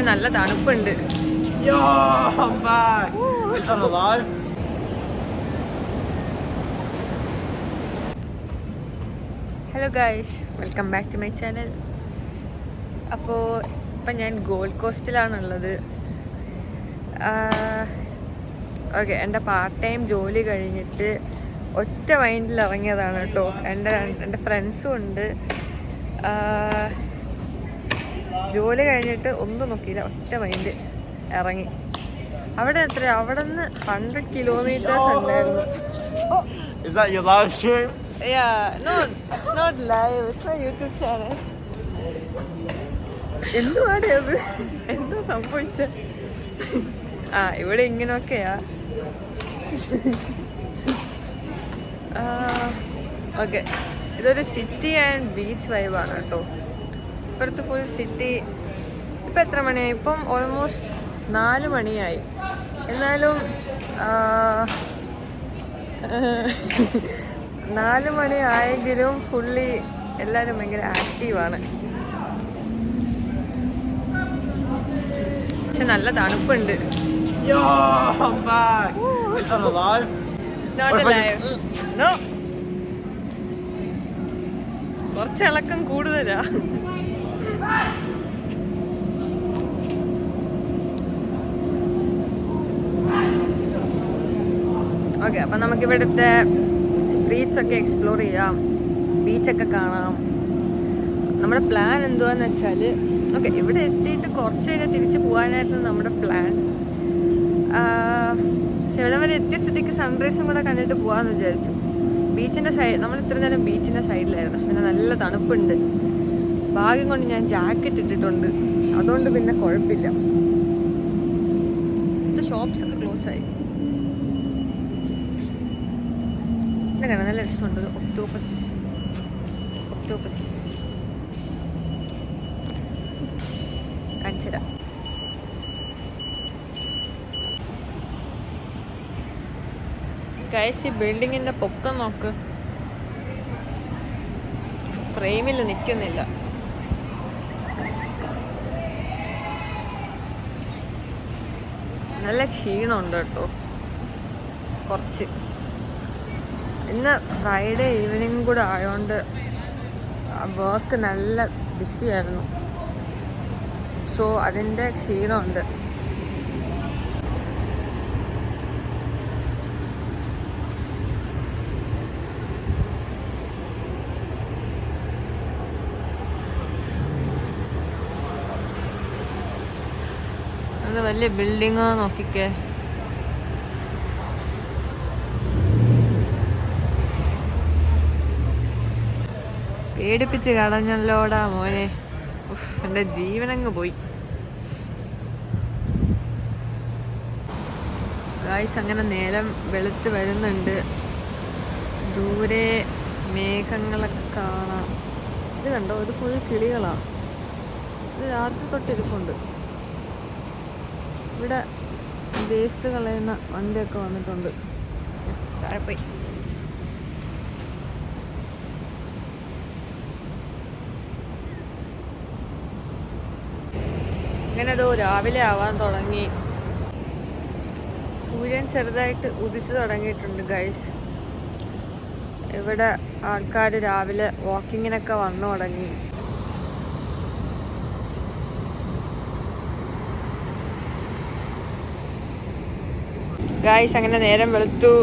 പക്ഷെ നല്ല തണുപ്പുണ്ട്. Yo, I'm back. Is that alive? Hello guys, welcome back to my channel. അപ്പോൾ ഇപ്പം ഞാൻ ഗോൾഡ് കോസ്റ്റിലാണുള്ളത്. ഓക്കെ, എൻ്റെ പാർട്ട് ടൈം ജോലി കഴിഞ്ഞിട്ട് ഒറ്റ മൈൻഡിൽ ഇറങ്ങിയതാണ് കേട്ടോ. എൻ്റെ ഫ്രണ്ട്സും ഉണ്ട്. ജോലി കഴിഞ്ഞിട്ട് ഒന്നും നോക്കിയില്ല, ഒറ്റ മൈൻഡ് ഇറങ്ങി. അവിടെ എത്ര, അവിടെ നിന്ന് 100 കിലോമീറ്റേഴ്സ് ഉണ്ടായിരുന്നു. Is that your live stream? Yeah, no, it's not live. It's my YouTube channel. എന്തുവാണ് അത്? എന്തോ സംഭവിച്ച? ഇവിടെ ഇങ്ങനെയൊക്കെയാ. ഓക്കെ, ഇതൊരു സിറ്റി ആൻഡ് ബീച്ച് വൈബാണ് കേട്ടോ. ഇപ്പുറത്ത് ഫുൾ സിറ്റി. ഇപ്പം എത്ര മണിയായി? ഇപ്പം ഓൾമോസ്റ്റ് 4 മണിയായി. എന്നാലും 4 മണി ആയെങ്കിലും ഫുള്ളി എല്ലാവരും ഭയങ്കര ആക്റ്റീവാണ്. പക്ഷെ നല്ല തണുപ്പുണ്ട്. Yo, I'm back. Is that alive? It's not alive. No. കുറച്ച് ഇളക്കം കൂടുതലാ. ഓക്കെ, അപ്പം നമുക്കിവിടുത്തെ സ്ട്രീറ്റ്സ് ഒക്കെ എക്സ്പ്ലോർ ചെയ്യാം, ബീച്ചൊക്കെ കാണാം. നമ്മുടെ പ്ലാൻ എന്തുവാന്ന് വെച്ചാൽ, ഓക്കെ, ഇവിടെ എത്തിയിട്ട് കുറച്ച് കഴിഞ്ഞാൽ തിരിച്ച് പോകാനായിരുന്നു നമ്മുടെ പ്ലാൻ. പക്ഷെ ഇവിടെ വരെ എത്തിയ സ്ഥിതിക്ക് സൺറൈസും കൂടെ കണ്ടിട്ട് പോകാമെന്ന് വിചാരിച്ചു. ബീച്ചിൻ്റെ സൈഡ്, നമ്മൾ ഇത്ര നേരം ബീച്ചിൻ്റെ സൈഡിലായിരുന്നു. പിന്നെ നല്ല തണുപ്പുണ്ട്. ഭാഗ്യം കൊണ്ട് ഞാൻ ജാക്കറ്റ് ഇട്ടിട്ടുണ്ട്, അതുകൊണ്ട് പിന്നെ കുഴപ്പമില്ല. ഇത് ഷോപ്സൊക്കെ ക്ലോസ് ആയി. ഇതൊക്കെയാണ് നല്ല രസമുണ്ട്. ഒക്ടോപ്പസ് കാണിച്ചുതരാം. ഗൈസ്, ഈ ബിൽഡിങ്ങിൻ്റെ പൊക്കം നോക്ക്, ഫ്രെയിമിൽ നിൽക്കുന്നില്ല. നല്ല ക്ഷീണമുണ്ട് കേട്ടോ, കുറച്ച്. ഇന്ന് ഫ്രൈഡേ ഈവനിങ് കൂടെ ആയതുകൊണ്ട് വർക്ക് നല്ല ബിസിയായിരുന്നു. സോ അതിൻ്റെ ക്ഷീണമുണ്ട്. അത് വലിയ ബിൽഡിങ്ങോ നോക്കിക്കേ. പേടിപ്പിച്ച് കളഞ്ഞല്ലോടാ മോനെ. എൻ്റെ ജീവനങ്ങ് പോയി. ഗായ്സ്, അങ്ങനെ നേരം വെളുത്ത് വരുന്നുണ്ട്. ദൂരെ മേഘങ്ങളൊക്കെ കാണാം. ഇത് കണ്ടോ, ഇത് ഫുൾ കിളികളാണ്. ഇത് രാത്രി തൊട്ടിരിപ്പുണ്ട്. ഇവിടെ വേസ്റ്റ് കളയുന്ന വണ്ടിയൊക്കെ വന്നിട്ടുണ്ട്. താഴെപ്പോയി. ഇങ്ങനെ അതോ രാവിലെ ആവാൻ തുടങ്ങി. സൂര്യൻ ചെറുതായിട്ട് ഉദിച്ചു തുടങ്ങിയിട്ടുണ്ട് ഗൈസ്. ഇവിടെ ആൾക്കാർ രാവിലെ വാക്കിങ്ങിനൊക്കെ വന്നു തുടങ്ങി. ഗൈസ്, അങ്ങനെ നേരം വെളുത്തു.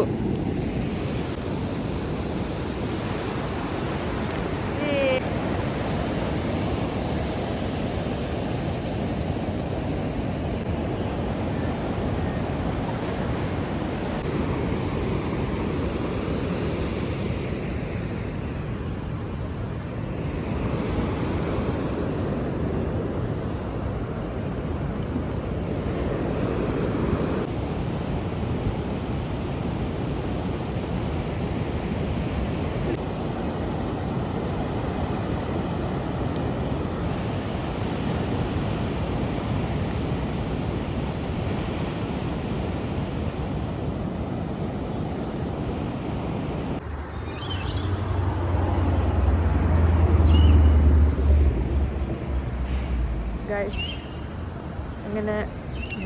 അങ്ങനെ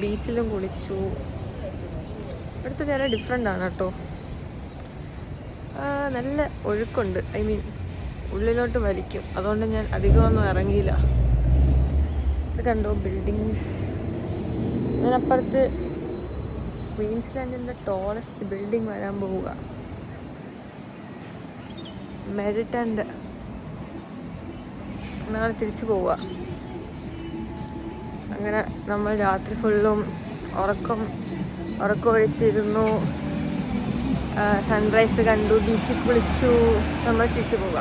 ബീച്ചിലും കുളിച്ചു. ഇവിടുത്തെ വേറെ ഡിഫറെൻ്റ് ആണ് കേട്ടോ. നല്ല ഒഴുക്കുണ്ട്, ഐ മീൻ ഉള്ളിലോട്ട് വലിക്കും. അതുകൊണ്ട് ഞാൻ അധികമൊന്നും ഇറങ്ങിയില്ല. ഇത് കണ്ടോ ബിൽഡിങ്സ്. അതിനപ്പുറത്ത് ക്വീൻസ്ലാൻഡിൻ്റെ ടോളസ്റ്റ് ബിൽഡിംഗ് വരാൻ പോവുക, മെരിറ്റൻ്റെ. നാളെ തിരിച്ചു പോവുക. അങ്ങനെ നമ്മൾ രാത്രി ഫുള്ളും ഉറക്കമൊഴിച്ചിരുന്നു. സൺറൈസ് കണ്ടു, ബീച്ചിൽ കുളിച്ചു. നമ്മൾ തിരിച്ചു പോവുക.